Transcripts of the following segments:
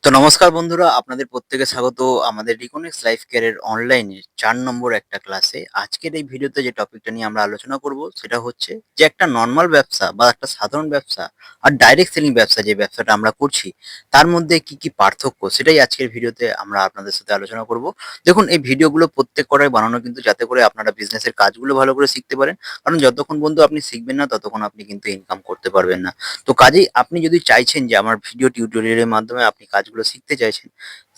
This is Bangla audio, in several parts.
তো নমস্কার বন্ধুরা, আপনাদের প্রত্যেকে স্বাগত আমাদের রিকনেক্স লাইফ কেয়ারের অনলাইনে ৪ নম্বর একটা ক্লাসে। আজকের এই ভিডিওতে যে টপিকটা নিয়ে আমরা আলোচনা করব সেটা হচ্ছে যে একটা নরমাল ব্যবসা বা একটা সাধারণ ব্যবসা আর ডাইরেক্ট সেলিং ব্যবসা যে ব্যবসাটা আমরা করছি তার মধ্যে কি পার্থক্য সেটাই আজকের ভিডিওতে আমরা আপনাদের সাথে আলোচনা করব। দেখুন, এই ভিডিওগুলো প্রত্যেক কটাই বানানো কিন্তু যাতে করে আপনারা বিজনেসের কাজগুলো ভালো করে শিখতে পারেন। কারণ যতক্ষণ বন্ধু আপনি শিখবেন না ততক্ষণ আপনি কিন্তু ইনকাম করতে পারবেন না। তো কাজেই আপনি যদি চাইছেন যে আমার ভিডিও টিউটোরিয়ালের মাধ্যমে আপনি কাজগুলো শিখতে চাইছেন,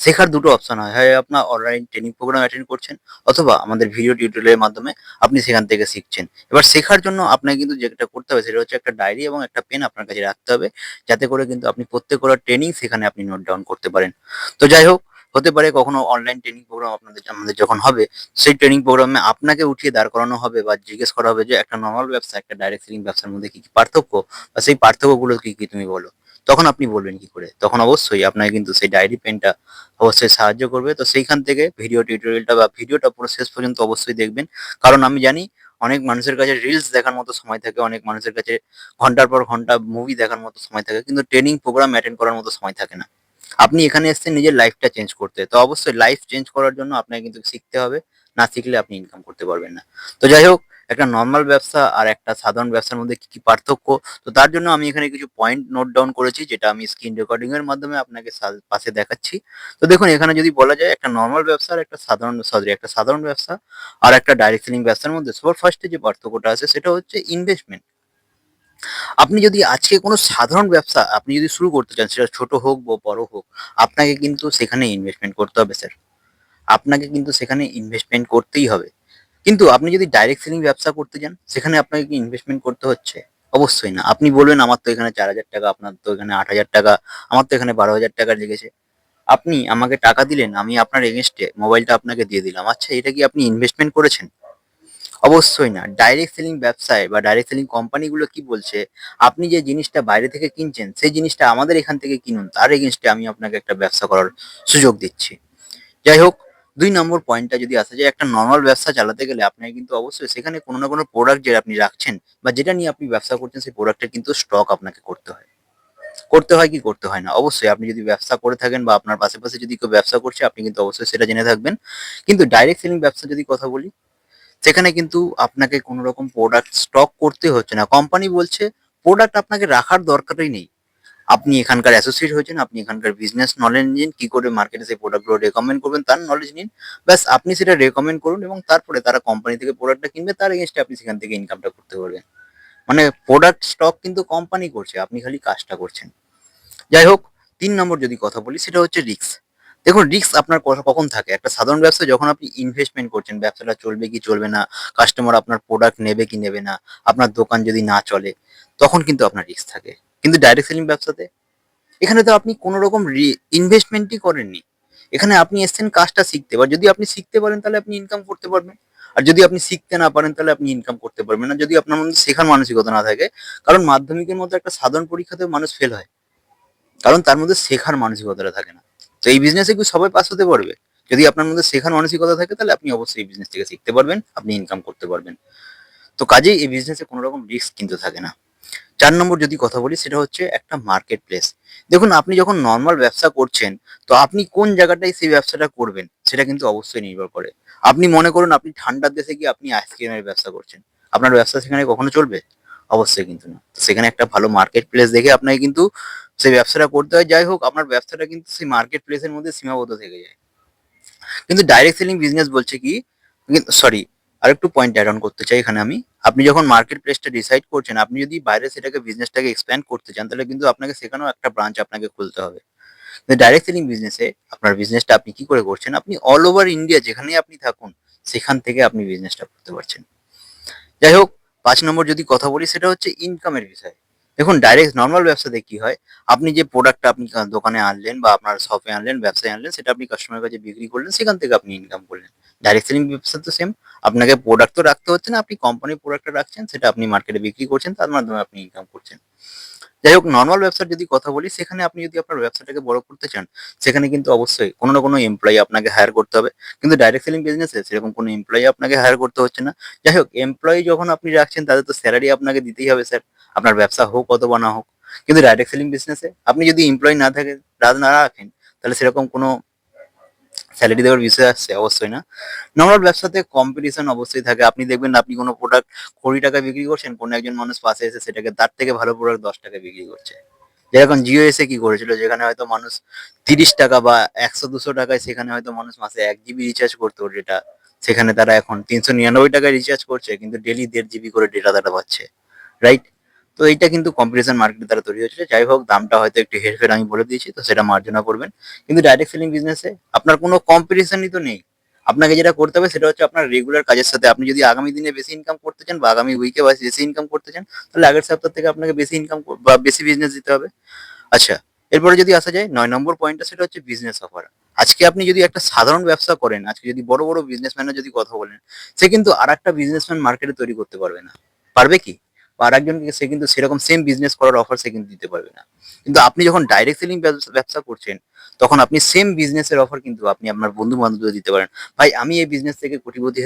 শেখার দুটো অপশন হয়। হয় আপনার অনলাইন ট্রেনিং প্রোগ্রাম অ্যাটেন্ড করছেন অথবা আমাদের ভিডিও টিউটোরিয়ালের মাধ্যমে আপনি সেখান থেকে শিখছেন। এবার শেখার জন্য আপনাকে কিন্তু যেটা করতে হবে সেটা হচ্ছে একটা ডায়েরি এবং একটা পেন আপনার কাছে রাখতে হবে, যাতে করে কিন্তু আপনি প্রত্যেকটা ট্রেনিং সেখানে আপনি নোট ডাউন করতে পারেন। তো যাই হোক, হতে পারে কখনো অনলাইন ট্রেনিং প্রোগ্রাম আমাদের যখন হবে, সেই ট্রেনিং প্রোগ্রামে আপনাকে উঠিয়ে দাঁড় করানো হবে বা জিজ্ঞেস করা হবে যে একটা নরমাল ব্যবসা একটা ডাইরেক্ট সেলিং ব্যবসার মধ্যে কি পার্থক্য বা সেই পার্থক্যগুলো কি তুমি বলো। তখন আপনি বলবেন কি করে? তখন অবশ্যই আপনাকে কিন্তু সেই ডায়েরি পেনটা অবশ্যই সাহায্য করবে। তো সেইখান থেকে ভিডিও টিউটোরিয়ালটা বা ভিডিওটা পুরো শেষ পর্যন্ত অবশ্যই দেখবেন। কারণ আমি জানি অনেক মানুষের কাছে রিলস দেখার মতো সময় থাকে, অনেক মানুষের কাছে ঘন্টার পর ঘন্টা মুভি দেখার মতো সময় থাকে, কিন্তু ট্রেনিং প্রোগ্রাম অ্যাটেন্ড করার মতো সময় থাকে না। আপনি এখানে এসেছেন নিজের লাইফটা চেঞ্জ করতে। তো অবশ্যই লাইফ চেঞ্জ করার জন্য আপনাকে কিন্তু শিখতে হবে। না শিখলে আপনি ইনকাম করতে পারবেন না। তো যাই হোক, একটা নরমাল ব্যবসা আর একটা সাধারণ ব্যবসার মধ্যে কি পার্থক্য, তো তার জন্য আমি এখানে কিছু পয়েন্ট নোট ডাউন করেছি, যেটা আমি স্ক্রিন রেকর্ডিং এর মাধ্যমে আপনাকে পাশে দেখাচ্ছি। তো দেখুন, এখানে যদি বলা যায় একটা নরমাল ব্যবসা আর একটা সাধারণ ব্যবসা আর একটা ডাইরেক্ট সেলিং ব্যবসার মধ্যে সবার ফার্স্টে যে পার্থক্যটা আছে সেটা হচ্ছে ইনভেস্টমেন্ট। আপনি যদি আজকে কোনো সাধারণ ব্যবসা আপনি যদি শুরু করতে চান, সেটা ছোট হোক বা বড় হোক, আপনাকে কিন্তু সেখানে ইনভেস্টমেন্ট করতে হবে স্যার। আপনাকে কিন্তু সেখানে ইনভেস্টমেন্ট করতেই হবে। কিন্তু আপনি যদি ডাইরেক্ট সেলিং ব্যবসা করতে যান, সেখানে আপনাকে কি ইনভেস্টমেন্ট করতে হচ্ছে? অবশ্যই না। আপনি বলবেন আমার তো এখানে ৪,০০০ টাকা, আপনার তো এখানে ৮,০০০ টাকা, আমার তো এখানে ১২,০০০ টাকা লেগেছে। আপনি আমাকে টাকা দিলেন, আমি আপনার এগেনস্টে মোবাইলটা আপনাকে দিয়ে দিলাম। আচ্ছা, এটা কি আপনি ইনভেস্টমেন্ট করেছেন? অবশ্যই না। ডাইরেক্ট সেলিং ব্যবসায় বা ডাইরেক্ট সেলিং কোম্পানিগুলো কি বলছে, আপনি যে জিনিসটা বাইরে থেকে কিনছেন সেই জিনিসটা আমাদের এখান থেকে কিনুন, তার এগেনস্টে আমি আপনাকে একটা ব্যবসা করার সুযোগ দিচ্ছি। যাই হোক, ২ নম্বর পয়েন্টটা যদি আসা যায়, একটা নরমাল ব্যবসা চালাতে গেলে আপনাকে কিন্তু অবশ্যই সেখানে কোনো না কোনো প্রোডাক্ট যে আপনি রাখছেন বা যেটা নিয়ে আপনি ব্যবসা করছেন সেই প্রোডাক্টের কিন্তু স্টক আপনাকে করতে হয়। করতে হয় কি করতে হয় না? অবশ্যই আপনি যদি ব্যবসা করে থাকেন বা আপনার পাশে যদি কেউ ব্যবসা করছে আপনি কিন্তু অবশ্যই সেটা জেনে থাকবেন। কিন্তু ডাইরেক্ট সেলিং ব্যবসা যদি কথা বলি, সেখানে কিন্তু আপনাকে কোনো রকম প্রোডাক্ট স্টক করতে হচ্ছে না। কোম্পানি বলছে প্রোডাক্ট আপনাকে রাখার দরকারই নেই। আপনি এখানকার অ্যাসোসিয়েট হয়েছেন, আপনি এখানকার বিজনেস নলেজ নিন, কি করে মার্কেটে সেই প্রোডাক্টগুলো রেকমেন্ড করবেন তার নলেজ নিন। ব্যাস আপনি সেটা রেকমেন্ড করুন এবং তারপরে তারা কোম্পানি থেকে প্রোডাক্টটা কিনবে, তার এগেইনস্টে আপনি সেখান থেকে ইনকামটা করতে পারবেন। মানে প্রোডাক্ট স্টক কিন্তু কোম্পানি করছে, আপনি খালি কাজটা করছেন। যাই হোক, ৩ নম্বর যদি কথা বলি সেটা হচ্ছে রিস্ক। দেখুন, রিস্ক আপনার কখন থাকে? একটা সাধারণ ব্যবসায় যখন আপনি ইনভেস্টমেন্ট করছেন, ব্যবসাটা চলবে কি চলবে না, কাস্টমার আপনার প্রোডাক্ট নেবে কি নেবে না, আপনার দোকান যদি না চলে, তখন কিন্তু আপনার রিস্ক থাকে। কিন্তু ডাইরেক্ট সেলিং ব্যবসাতে এখানে তো আপনি কোনো রকম ইনভেস্টমেন্টই করেননি। এখানে আপনি এসেছেন কাজটা শিখতে। এবার যদি আপনি শিখতে পারেন তাহলে আপনি ইনকাম করতে পারবেন। আর যদি আপনি শিখতে না পারেন তাহলে আপনি ইনকাম করতে পারবেন না, যদি আপনার মধ্যে শেখার মানসিকতা না থাকে। কারণ মাধ্যমিকের মতো একটা সাধারণ পরীক্ষাতেও মানুষ ফেল হয়। কারণ তার মধ্যে শেখার মানসিকতাটা থাকে না। তো এই বিজনেসে কি সবাই পাস হতে পারবে? যদি আপনার মধ্যে শেখার মানসিকতা থাকে তাহলে আপনি অবশ্যই এই বিজনেস থেকে শিখতে পারবেন, আপনি ইনকাম করতে পারবেন। তো কাজেই এই বিজনেসে কোনো রকম রিস্ক কিন্তু থাকে না। ৪ নম্বর যদি কথা বলি সেটা হচ্ছে একটা মার্কেট প্লেস। দেখুন, আপনি যখন নরমাল ব্যবসা করছেন, তো আপনি কোন জায়গাটায় সেই ব্যবসাটা করবেন সেটা কিন্তু অবশ্যই নির্ভর করে। আপনি মনে করুন আপনি ঠান্ডার দেশে গিয়ে আপনি আইসক্রিমের ব্যবসা করছেন। আপনার ব্যবসা সেখানে কখনো চলবে? অবশ্যই কিন্তু না। তো সেখানে একটা ভালো মার্কেট প্লেস দেখে আপনাকে কিন্তু সেই ব্যবসাটা করতে হয়। যাই হোক, আপনার ব্যবসাটা কিন্তু সেই মার্কেট প্লেসের মধ্যে সীমাবদ্ধ থেকে যায়। কিন্তু ডাইরেক্ট সেলিং বিজনেস বলছে কি, সরি, আরেকটু পয়েন্ট অ্যাড অন করতে চাই এখানে আমি। আপনি যখন মার্কেট প্লেসটা ডিসাইড করছেন, আপনি যদি বাইরে সেটাকে বিজনেসটাকে এক্সপ্যান্ড করতে চান, তাহলে কিন্তু আপনাকে সেখানেও একটা ব্রাঞ্চ আপনাকে খুলতে হবে। কিন্তু ডাইরেক্ট সেলিং বিজনেসে আপনার বিজনেসটা আপনি কি করে করছেন, আপনি অল ওভার ইন্ডিয়া যেখানেই আপনি থাকুন সেখান থেকে আপনি বিজনেসটা করতে পারছেন। যাই হোক, ৫ নম্বর যদি কথা বলি সেটা হচ্ছে ইনকামের বিষয়। দেখুন, ডাইরেক্ট নরমাল ব্যবসাতে কি হয়, আপনি যে প্রোডাক্টটা আপনি দোকানে আনলেন বা আপনার শপে আনলেন, ব্যবসায় আনলেন, সেটা আপনি কাস্টমারের কাছে বিক্রি করলেন, সেখান থেকে আপনি ইনকাম করলেন। ডাইরেক্ট সেলিং ব্যবসা তো সেম। আপনাকে প্রোডাক্ট তো রাখতে হচ্ছে না, আপনি কোম্পানির প্রোডাক্টটা রাখছেন, সেটা আপনি মার্কেটে বিক্রি করছেন, তার মাধ্যমে আপনি ইনকাম করছেন। যাই হোক, নরমাল ব্যবসার যদি কথা বলি, সেখানে আপনি যদি আপনার ব্যবসাটাকে বড় করতে চান, সেখানে কিন্তু অবশ্যই কোনো না কোনো এমপ্লয়ি আপনাকে হায়ার করতে হবে। কিন্তু ডাইরেক্ট সেলিং বিজনেসে সেরকম কোনো এমপ্লয়ি আপনাকে হায়ার করতে হচ্ছে না। যাই হোক, এমপ্লয়ি যখন আপনি রাখছেন তাদের তো স্যালারি আপনাকে দিতেই হবে স্যার, আপনার ব্যবসা হোক অথবা না হোক। কিন্তু ডাইরেক্ট সেলিং বিজনেসে আপনি যদি এমপ্লয়ি না রাখেন, তাহলে সেরকম কোনো স্যালারি দেওয়ার বিষয় আসছে? অবশ্যই না। নরমাল ব্যবসাতে কম্পিটিশন অবশ্যই থাকে। আপনি দেখবেন আপনি কোনো প্রোডাক্ট 20 টাকায় বিক্রি করছেন, কোনো একজন মানুষ পাশে এসে সেটাকে তার থেকে ভালো প্রোডাক্ট 10 টাকায় বিক্রি করছে। যেরকম জিও এসে কি করেছিল, যেখানে হয়তো মানুষ 30 টাকা বা 100-200 টাকায়, সেখানে হয়তো মানুষ মাসে 1 জিবি রিচার্জ করতো ডেটা, সেখানে তারা এখন 399 টাকায় রিচার্জ করছে, কিন্তু ডেলি 1.5 জিবি করে ডেটা তারা পাচ্ছে, রাইট? তো এইটা কিন্তু কম্পিটিশন মার্কেট দ্বারা তৈরি হয়েছে। যাই হোক, দামটা হয়তো একটু হেরফের আমি বলে দিয়েছি, তো সেটা মার্জনা করবেন। কিন্তু ডাইরেক্ট সেলিং বিজনেসে আপনার কোনো কম্পিটিশনই তো নেই। আপনাকে যেটা করতে হবে সেটা হচ্ছে আপনার রেগুলার কাজের সাথে, আপনি যদি আগামী দিনে বেশি ইনকাম করতে চান বা আগামী উইকে বেশি ইনকাম করতে চান, তাহলে আগের সপ্তাহ থেকে আপনাকে বেশি ইনকাম বা বেশি বিজনেস দিতে হবে। আচ্ছা, এরপরে যদি আসা যায় 9 নম্বর পয়েন্টটা, সেটা হচ্ছে বিজনেস অফার। আজকে আপনি যদি একটা সাধারণ ব্যবসা করেন, আজকে যদি বড় বড় বিজনেসম্যানের যদি কথা বলেন, সে কিন্তু আর একটা বিজনেসম্যান মার্কেটে তৈরি করতে পারবে না। পারবে কি? বা আর একজনকে সে কিন্তু সেরকম সেম বিজনেস করার অফার সে কিন্তু দিতে পারবে না। কিন্তু আপনি যখন ডাইরেক্ট সেলিং ব্যবসা করছেন, তখন আপনি সেম বিজনেসের অফার কিন্তু আপনি আপনার বন্ধু বান্ধবদের দিতে পারেন। ভাই, আমি এই বিজনেস থেকে কোটিপতি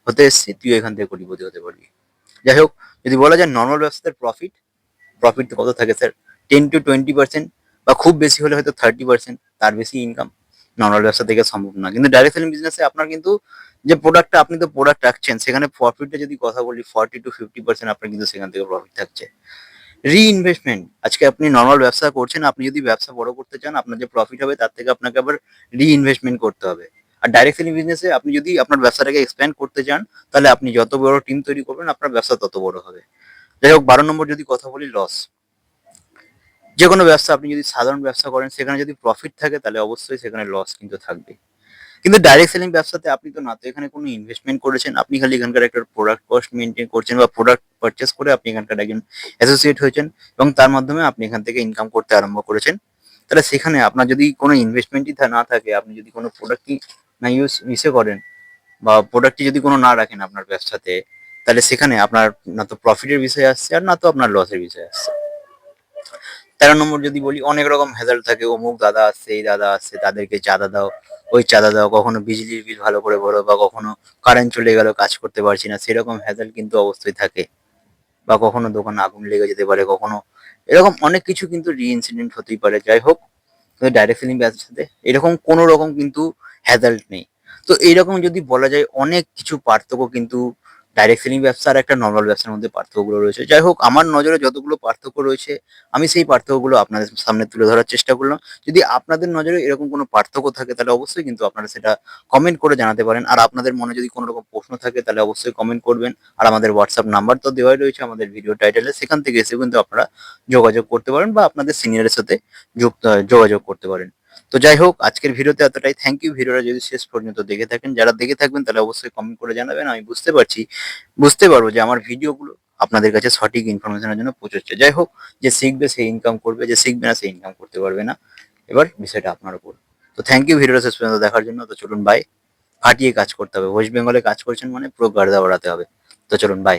হতে এসেছি, তুই এখান থেকে কোটিপতি হতে পারবি। যাই হোক, যদি বলা যায় নর্মাল ব্যবসাতে প্রফিট, প্রফিট কত থাকে স্যার? 10 to 20%, বা খুব বেশি হলে হয়তো 30%, তার বেশি ইনকাম নর্মাল ব্যবসা থেকে সম্ভব না। কিন্তু ডাইরেক্ট সেলিং বিজনেসে আপনার কিন্তু যে প্রোডাক্টটা, আপনি তো প্রোডাক্ট রাখছেন, সেখানে প্রফিটটা যদি কথা বলি 40 to 50% আপনার কিন্তু সেখান থেকে প্রফিট থাকছে। রিইনভেস্টমেন্ট, আজকে আপনি নর্মাল ব্যবসা করছেন, আপনি যদি ব্যবসা বড় করতে চান, আপনার যে প্রফিট হবে তার থেকে আপনাকে আবার রিইনভেস্টমেন্ট করতে হবে। আর ডাইরেক্ট সেলিং বিজনেসে আপনি যদি আপনার ব্যবসাটাকে এক্সপ্যান্ড করতে চান, তাহলে আপনি যত বড় টিম তৈরি করবেন, আপনার ব্যবসা তত বড় হবে। যাই হোক, 12 নম্বর যদি কথা বলি, লস। যে কোনো ব্যবসা, আপনি যদি সাধারণ ব্যবসা করেন, সেখানে যদি প্রফিট থাকে তাহলে অবশ্যই সেখানে লস কিন্তু থাকবে। কিন্তু ডাইরেক্ট সেলিং ব্যবসাতে আপনি তো না তো এখানে কোনো ইনভেস্টমেন্ট করেছেন, আপনি খালি এখানকার একটা প্রোডাক্ট কস্ট মেনটেন করছেন বা প্রোডাক্ট পারচেস করে আপনি এখানকার একজন অ্যাসোসিয়েট হয়েছেন, এবং তার মাধ্যমে আপনি এখান থেকে ইনকাম করতে আরম্ভ করেছেন। তাহলে সেখানে আপনার যদি কোনো ইনভেস্টমেন্টই না থাকে, আপনি যদি কোনো প্রোডাক্টই না ইউসে করেন, বা প্রোডাক্টটি যদি কোনো না রাখেন আপনার ব্যবসাতে, তাহলে সেখানে আপনার না তো প্রফিটের বিষয় আসছে, আর না তো আপনার লসের বিষয় আসছে। 13 নম্বর যদি বলি, অনেক রকম ভেজাল থাকে। অমুক দাদা আসছে, এই দাদা আসছে, তাদেরকে চাঁদা দাও, ওই চাঁদা দাও, কখনো বিজলির বিল ভালো করে ভরো, বা কখনো কারেন্ট চলে গেল, কাজ করতে পারছি না, সেরকম ভেজাল কিন্তু অবশ্যই থাকে। বা কখনো দোকানে আগুন লেগে যেতে পারে, কখনো এরকম অনেক কিছু কিন্তু রি-ইনসিডেন্ট হতেই পারে। যাই হোক, ডাইরেক্ট সেলিং ব্যবসার সাথে এরকম কোনো রকম কিন্তু হ্যাজাল্ট নেই। তো এইরকম যদি বলা যায়, অনেক কিছু পার্থক্য কিন্তু ডাইরেক্ট সেলিং ব্যবসা আর একটা নর্মাল ব্যবসার মধ্যে পার্থক্যগুলো রয়েছে। যাই হোক, আমার নজরে যতগুলো পার্থক্য রয়েছে, আমি সেই পার্থক্যগুলো আপনাদের সামনে তুলে ধরার চেষ্টা করলাম। যদি আপনাদের নজরে এরকম কোনো পার্থক্য থাকে, তাহলে অবশ্যই কিন্তু আপনারা সেটা কমেন্ট করে জানাতে পারেন। আর আপনাদের মনে যদি কোনো রকম প্রশ্ন থাকে, তাহলে অবশ্যই কমেন্ট করবেন। আর আমাদের হোয়াটসঅ্যাপ নাম্বার তো দেওয়াই রয়েছে আমাদের ভিডিও টাইটেলে, সেখান থেকে এসে কিন্তু আপনারা যোগাযোগ করতে পারেন, বা আপনাদের সিনিয়রের সাথে যোগাযোগ করতে পারেন। তো যাই হোক, আজকের ভিডিওতে এতটাই। Thank you. ভিডিওটা যদি শেষ পর্যন্ত দেখে থাকেন, যারা দেখে থাকবেন তাহলে অবশ্যই কমেন্ট করে জানাবেন। আমি বুঝতে পারবো যে আমার ভিডিওগুলো আপনাদের কাছে সঠিক ইনফরমেশনের জন্য পৌঁছচ্ছে। যাই হোক, যে শিখবে সে ইনকাম করবে, যে শিখবে না সে ইনকাম করতে পারবে না। এবার বিষয়টা আপনার উপর। তো থ্যাংক ইউ ভিডিওটা শেষ পর্যন্ত দেখার জন্য। তো চলুন বাই। ফাটিয়ে কাজ করতে হবে। ওয়েস্ট বেঙ্গলে কাজ করছেন মানে পুরো গার্দা বাড়াতে হবে। তো চলুন বাই।